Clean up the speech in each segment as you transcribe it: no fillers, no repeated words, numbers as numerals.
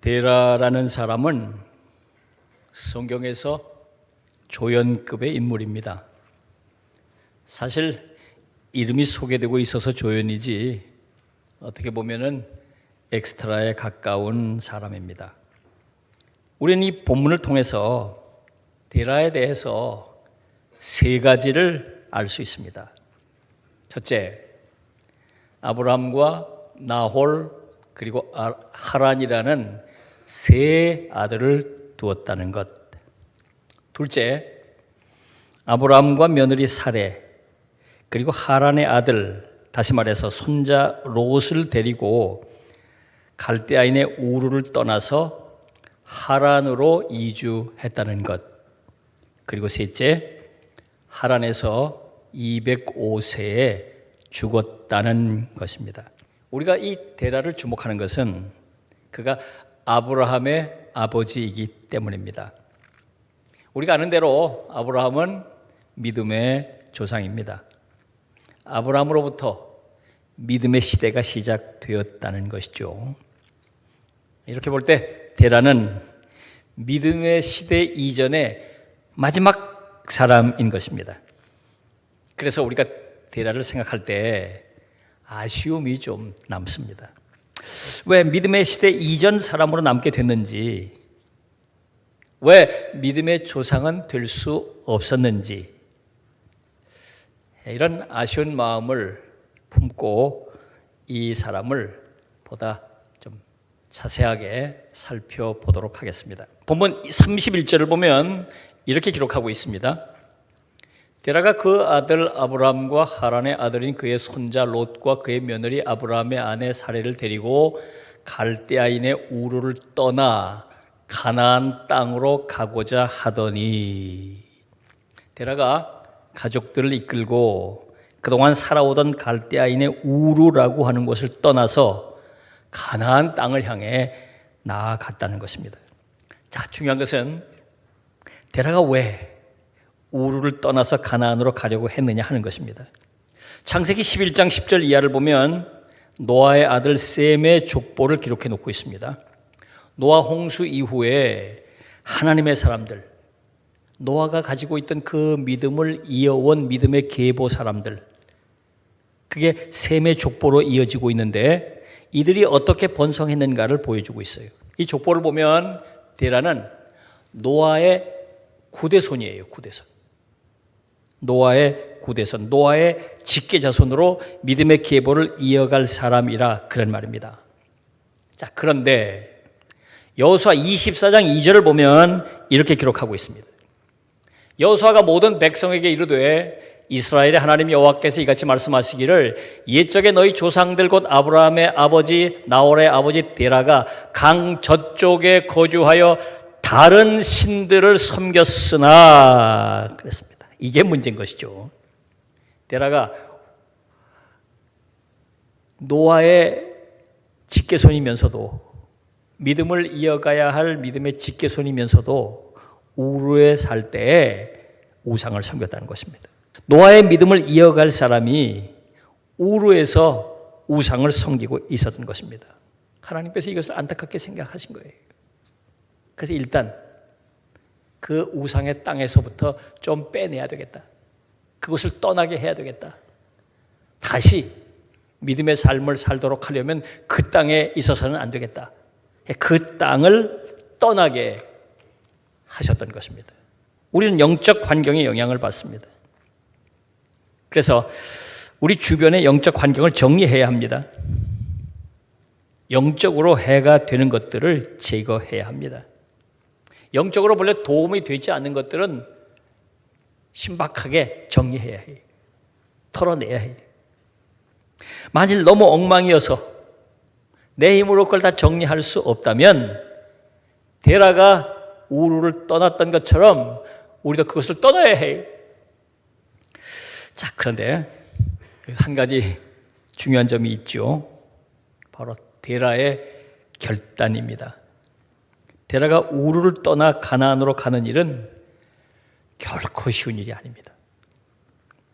데라라는 사람은 성경에서 조연급의 인물입니다. 사실 이름이 소개되고 있어서 조연이지 어떻게 보면은 엑스트라에 가까운 사람입니다. 우리는 이 본문을 통해서 데라에 대해서 세 가지를 알 수 있습니다. 첫째, 아브라함과 나홀 그리고 하란이라는 세 아들을 두었다는 것. 둘째, 아브라함과 며느리 사레 그리고 하란의 아들, 다시 말해서 손자 롯을 데리고 갈대아인의 우르를 떠나서 하란으로 이주했다는 것. 그리고 셋째, 하란에서 205세에 죽었다는 것입니다. 우리가 이 데라를 주목하는 것은 그가 아브라함의 아버지이기 때문입니다. 우리가 아는 대로 아브라함은 믿음의 조상입니다. 아브라함으로부터 믿음의 시대가 시작되었다는 것이죠. 이렇게 볼 때 데라는 믿음의 시대 이전의 마지막 사람인 것입니다. 그래서 우리가 데라를 생각할 때 아쉬움이 좀 남습니다. 왜 믿음의 시대 이전 사람으로 남게 됐는지, 왜 믿음의 조상은 될 수 없었는지, 이런 아쉬운 마음을 품고 이 사람을 보다 좀 자세하게 살펴보도록 하겠습니다. 본문 31절을 보면 이렇게 기록하고 있습니다. 데라가 그 아들 아브라함과 하란의 아들인 그의 손자 롯과 그의 며느리 아브라함의 아내 사레를 데리고 갈대아인의 우르를 떠나 가나안 땅으로 가고자 하더니, 데라가 가족들을 이끌고 그동안 살아오던 갈대아인의 우르라고 하는 곳을 떠나서 가나안 땅을 향해 나아갔다는 것입니다. 자, 중요한 것은 데라가 왜 우르를 떠나서 가나안으로 가려고 했느냐 하는 것입니다. 창세기 11장 10절 이하를 보면 노아의 아들 셈의 족보를 기록해 놓고 있습니다. 노아 홍수 이후에 하나님의 사람들, 노아가 가지고 있던 그 믿음을 이어온 믿음의 계보 사람들, 그게 셈의 족보로 이어지고 있는데 이들이 어떻게 번성했는가를 보여주고 있어요. 이 족보를 보면 데라는 노아의 구대손이에요. 구대손. 노아의 구대손, 노아의 직계자손으로 믿음의 계보를 이어갈 사람이라 그런 말입니다. 자, 그런데 여호수아 24장 2절을 보면 이렇게 기록하고 있습니다. 여호수아가 모든 백성에게 이르되 이스라엘의 하나님 여호와께서 이같이 말씀하시기를 옛적에 너희 조상들 곧 아브라함의 아버지 나홀의 아버지 데라가 강 저쪽에 거주하여 다른 신들을 섬겼으나 그랬습니다. 이게 문제인 것이죠. 데라가 노아의 직계손이면서도 믿음을 이어가야 할 믿음의 직계손이면서도 우르에 살 때에 우상을 섬겼다는 것입니다. 노아의 믿음을 이어갈 사람이 우르에서 우상을 섬기고 있었던 것입니다. 하나님께서 이것을 안타깝게 생각하신 거예요. 그래서 일단 그 우상의 땅에서부터 좀 빼내야 되겠다. 그것을 떠나게 해야 되겠다. 다시 믿음의 삶을 살도록 하려면 그 땅에 있어서는 안 되겠다. 그 땅을 떠나게 하셨던 것입니다. 우리는 영적 환경의 영향을 받습니다. 그래서 우리 주변의 영적 환경을 정리해야 합니다. 영적으로 해가 되는 것들을 제거해야 합니다. 영적으로 본래 도움이 되지 않는 것들은 신박하게 정리해야 해요. 털어내야 해요. 만일 너무 엉망이어서 내 힘으로 그걸 다 정리할 수 없다면 데라가 우르를 떠났던 것처럼 우리도 그것을 떠나야 해요. 자, 그런데 한 가지 중요한 점이 있죠. 바로 데라의 결단입니다. 데라가 우르를 떠나 가나안으로 가는 일은 결코 쉬운 일이 아닙니다.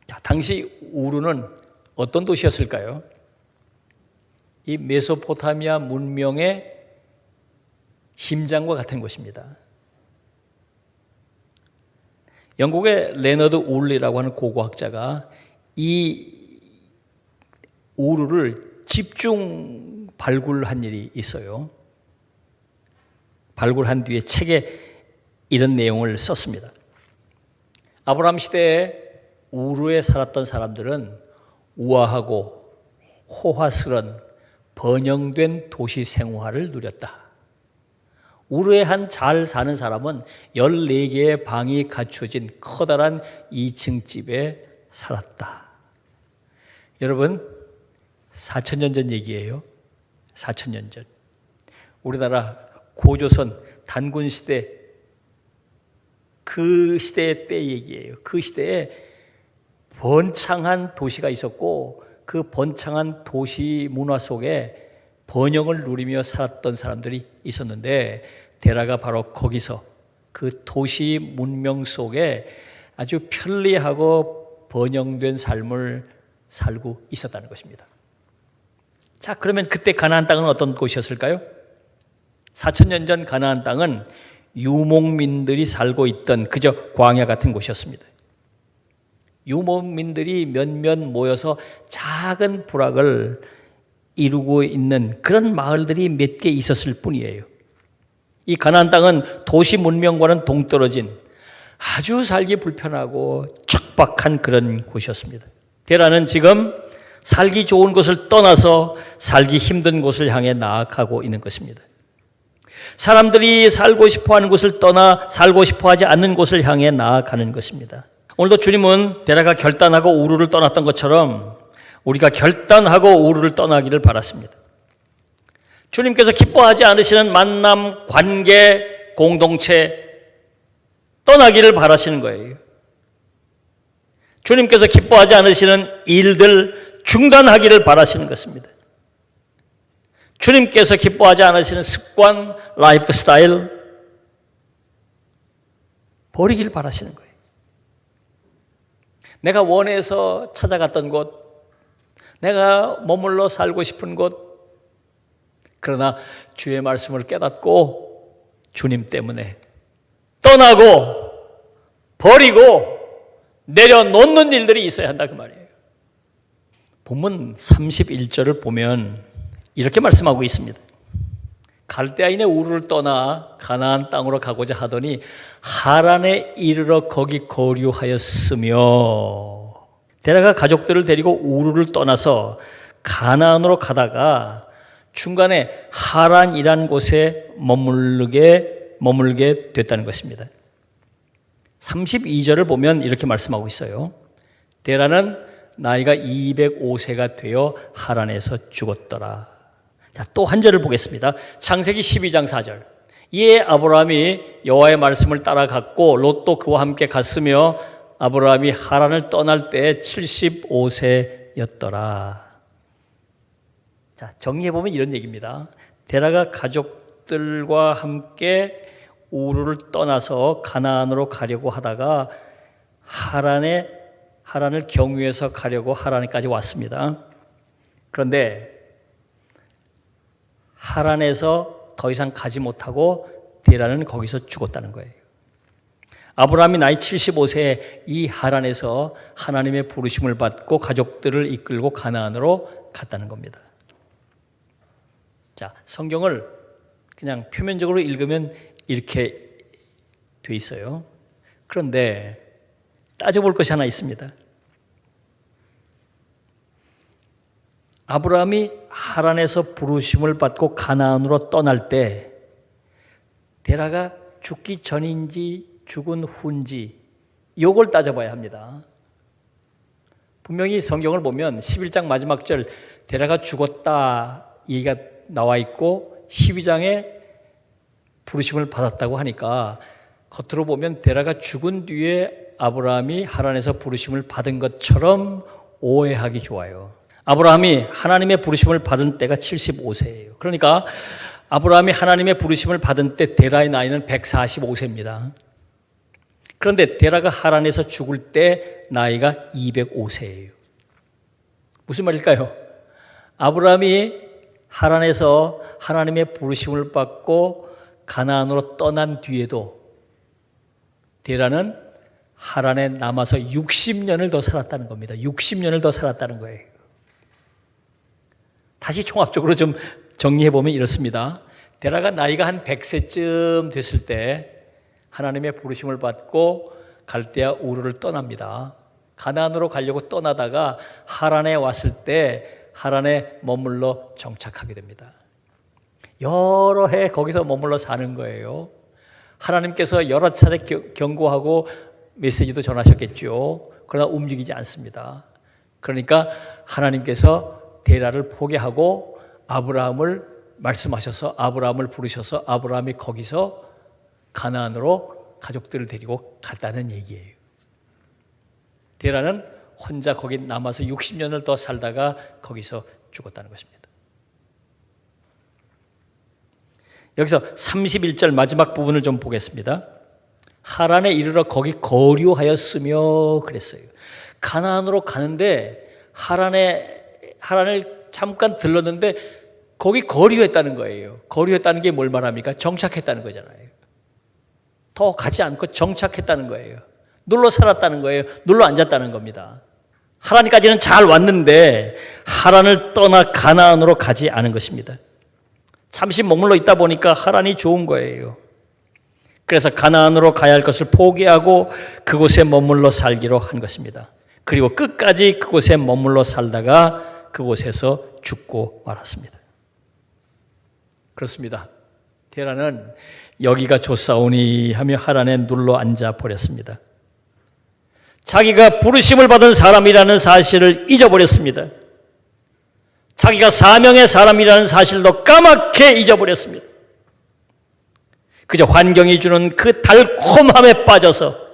자, 당시 우르는 어떤 도시였을까요? 이 메소포타미아 문명의 심장과 같은 곳입니다. 영국의 레너드 울리라고 하는 고고학자가 이 우루를 집중 발굴한 일이 있어요. 발굴한 뒤에 책에 이런 내용을 썼습니다. 아브라함 시대에 우루에 살았던 사람들은 우아하고 호화스런 번영된 도시 생활을 누렸다. 우루에 한 잘 사는 사람은 14개의 방이 갖춰진 커다란 2층 집에 살았다. 여러분, 4,000년 전 얘기예요. 4,000년 전. 우리나라 고조선 단군 시대, 그 시대의 때 얘기예요. 그 시대에 번창한 도시가 있었고 그 번창한 도시 문화 속에 번영을 누리며 살았던 사람들이 있었는데 데라가 바로 거기서 그 도시 문명 속에 아주 편리하고 번영된 삶을 살고 있었다는 것입니다. 자, 그러면 그때 가나안 땅은 어떤 곳이었을까요? 4,000년 전 가나안 땅은 유목민들이 살고 있던 그저 광야 같은 곳이었습니다. 유목민들이 몇몇 모여서 작은 부락을 이루고 있는 그런 마을들이 몇 개 있었을 뿐이에요. 이 가나안 땅은 도시 문명과는 동떨어진 아주 살기 불편하고 척박한 그런 곳이었습니다. 데라는 지금 살기 좋은 곳을 떠나서 살기 힘든 곳을 향해 나아가고 있는 것입니다. 사람들이 살고 싶어하는 곳을 떠나 살고 싶어하지 않는 곳을 향해 나아가는 것입니다. 오늘도 주님은 데라가 결단하고 우루를 떠났던 것처럼 우리가 결단하고 우루를 떠나기를 바랐습니다. 주님께서 기뻐하지 않으시는 만남, 관계, 공동체 떠나기를 바라시는 거예요. 주님께서 기뻐하지 않으시는 일들 중단하기를 바라시는 것입니다. 주님께서 기뻐하지 않으시는 습관, 라이프 스타일 버리기를 바라시는 거예요. 내가 원해서 찾아갔던 곳, 내가 머물러 살고 싶은 곳, 그러나 주의 말씀을 깨닫고 주님 때문에 떠나고 버리고 내려놓는 일들이 있어야 한다 그 말이에요. 본문 31절을 보면 이렇게 말씀하고 있습니다. 갈대아인의 우르를 떠나 가나안 땅으로 가고자 하더니 하란에 이르러 거기 거류하였으며, 데라가 가족들을 데리고 우르를 떠나서 가나안으로 가다가 중간에 하란이라는 곳에 머물게 됐다는 것입니다. 32절을 보면 이렇게 말씀하고 있어요. 데라는 나이가 205세가 되어 하란에서 죽었더라. 자, 또 한 절을 보겠습니다. 창세기 12장 4절. 이에 아브라함이 여호와의 말씀을 따라갔고 롯도 그와 함께 갔으며 아브라함이 하란을 떠날 때 75세였더라. 자, 정리해보면 이런 얘기입니다. 데라가 가족들과 함께 우르를 떠나서 가나안으로 가려고 하다가 하란을 경유해서 가려고 하란까지 왔습니다. 그런데 하란에서 더 이상 가지 못하고 데라는 거기서 죽었다는 거예요. 아브라함이 나이 75세에 이 하란에서 하나님의 부르심을 받고 가족들을 이끌고 가나안으로 갔다는 겁니다. 자, 성경을 그냥 표면적으로 읽으면 이렇게 돼 있어요. 그런데 따져볼 것이 하나 있습니다. 아브라함이 하란에서 부르심을 받고 가나안으로 떠날 때 데라가 죽기 전인지 죽은 후인지 이걸 따져봐야 합니다. 분명히 성경을 보면 11장 마지막 절 데라가 죽었다 얘기가 나와 있고 12장에 부르심을 받았다고 하니까 겉으로 보면 데라가 죽은 뒤에 아브라함이 하란에서 부르심을 받은 것처럼 오해하기 좋아요. 아브라함이 하나님의 부르심을 받은 때가 75세예요. 그러니까 아브라함이 하나님의 부르심을 받은 때 데라의 나이는 145세입니다. 그런데 데라가 하란에서 죽을 때 나이가 205세예요. 무슨 말일까요? 아브라함이 하란에서 하나님의 부르심을 받고 가나안으로 떠난 뒤에도 데라는 하란에 남아서 60년을 더 살았다는 겁니다. 60년을 더 살았다는 거예요. 다시 총합적으로 좀 정리해보면 이렇습니다. 데라가 나이가 한 100세쯤 됐을 때 하나님의 부르심을 받고 갈대아 우르를 떠납니다. 가나안으로 가려고 떠나다가 하란에 왔을 때 하란에 머물러 정착하게 됩니다. 여러 해 거기서 머물러 사는 거예요. 하나님께서 여러 차례 경고하고 메시지도 전하셨겠죠. 그러나 움직이지 않습니다. 그러니까 하나님께서 데라를 포기하고 아브라함을 말씀하셔서 아브라함을 부르셔서 아브라함이 거기서 가나안으로 가족들을 데리고 갔다는 얘기예요. 데라는 혼자 거기 남아서 60년을 더 살다가 거기서 죽었다는 것입니다. 여기서 31절 마지막 부분을 좀 보겠습니다. 하란에 이르러 거기 거류하였으며 그랬어요. 가나안으로 가는데 하란을 잠깐 들렀는데 거기 거류했다는 거예요. 거류했다는 게 뭘 말합니까? 정착했다는 거잖아요. 더 가지 않고 정착했다는 거예요. 눌러 살았다는 거예요. 눌러 앉았다는 겁니다. 하란까지는 잘 왔는데 하란을 떠나 가나안으로 가지 않은 것입니다. 잠시 머물러 있다 보니까 하란이 좋은 거예요. 그래서 가나안으로 가야 할 것을 포기하고 그곳에 머물러 살기로 한 것입니다. 그리고 끝까지 그곳에 머물러 살다가 그곳에서 죽고 말았습니다. 그렇습니다. 데라는 여기가 좋사오니 하며 하란에 눌러 앉아 버렸습니다. 자기가 부르심을 받은 사람이라는 사실을 잊어버렸습니다. 자기가 사명의 사람이라는 사실도 까맣게 잊어버렸습니다. 그저 환경이 주는 그 달콤함에 빠져서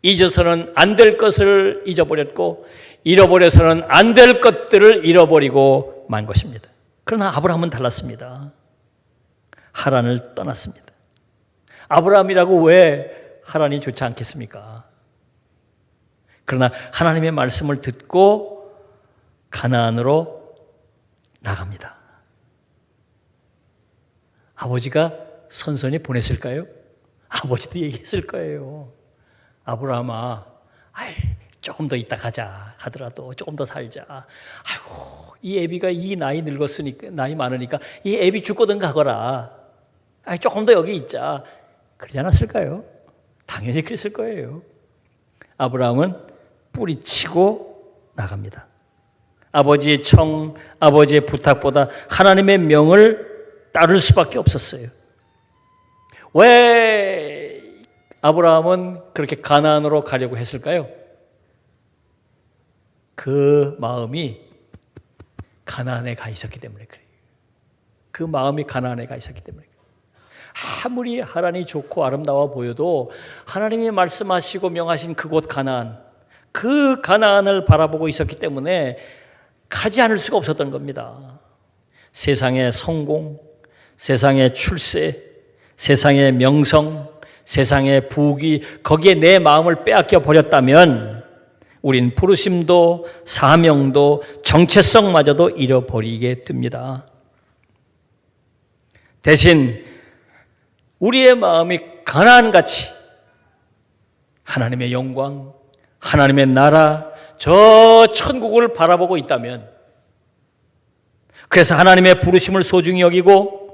잊어서는 안 될 것을 잊어버렸고 잃어버려서는 안 될 것들을 잃어버리고 만 것입니다. 그러나 아브라함은 달랐습니다. 하란을 떠났습니다. 아브라함이라고 왜 하란이 좋지 않겠습니까? 그러나 하나님의 말씀을 듣고 가나안으로 나갑니다. 아버지가 선선히 보냈을까요? 아버지도 얘기했을 거예요. 아브라함아, 조금 더 있다 가자. 가더라도 조금 더 살자. 아이고, 이 애비가 이 나이 늙었으니까, 나이 많으니까 이 애비 죽거든 가거라. 조금 더 여기 있자. 그러지 않았을까요? 당연히 그랬을 거예요. 아브라함은 뿌리치고 나갑니다. 아버지의 청, 아버지의 부탁보다 하나님의 명을 따를 수밖에 없었어요. 왜 아브라함은 그렇게 가나안으로 가려고 했을까요? 그 마음이 가나안에 가 있었기 때문에 그래요. 그 마음이 가나안에 가 있었기 때문에 그래요. 아무리 하란이 좋고 아름다워 보여도 하나님이 말씀하시고 명하신 그곳 가나안, 그 가나안을 바라보고 있었기 때문에 가지 않을 수가 없었던 겁니다. 세상의 성공, 세상의 출세, 세상의 명성, 세상의 부귀, 거기에 내 마음을 빼앗겨 버렸다면 우린 부르심도 사명도 정체성마저도 잃어버리게 됩니다. 대신 우리의 마음이 가나안같이 하나님의 영광, 하나님의 나라, 저 천국을 바라보고 있다면, 그래서 하나님의 부르심을 소중히 여기고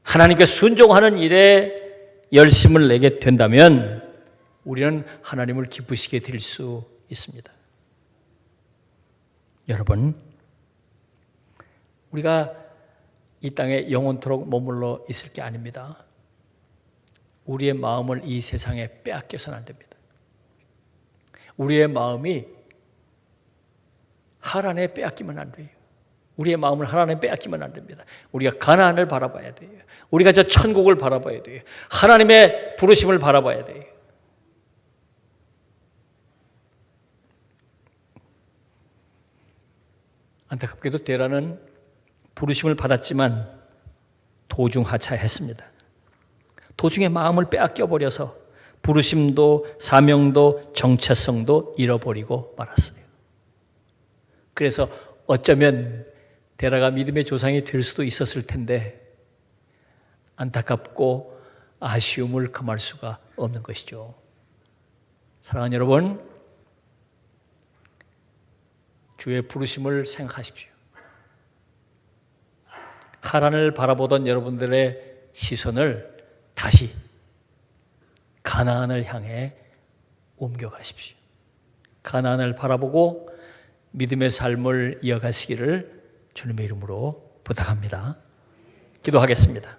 하나님께 순종하는 일에 열심을 내게 된다면 우리는 하나님을 기쁘시게 될 수 있습니다. 여러분, 우리가 이 땅에 영원토록 머물러 있을 게 아닙니다. 우리의 마음을 이 세상에 빼앗겨서는 안 됩니다. 우리의 마음이 하란에 빼앗기면 안 돼요. 우리의 마음을 하나님에 빼앗기면 안 됩니다. 우리가 가나안을 바라봐야 돼요. 우리가 저 천국을 바라봐야 돼요. 하나님의 부르심을 바라봐야 돼요. 안타깝게도 데라는 부르심을 받았지만 도중하차했습니다. 도중에 마음을 빼앗겨버려서 부르심도 사명도 정체성도 잃어버리고 말았어요. 그래서 어쩌면 데라가 믿음의 조상이 될 수도 있었을 텐데 안타깝고 아쉬움을 금할 수가 없는 것이죠. 사랑하는 여러분, 주의 부르심을 생각하십시오. 하란을 바라보던 여러분들의 시선을 다시 가나안을 향해 옮겨가십시오. 가나안을 바라보고 믿음의 삶을 이어가시기를 주님의 이름으로 부탁합니다. 기도하겠습니다.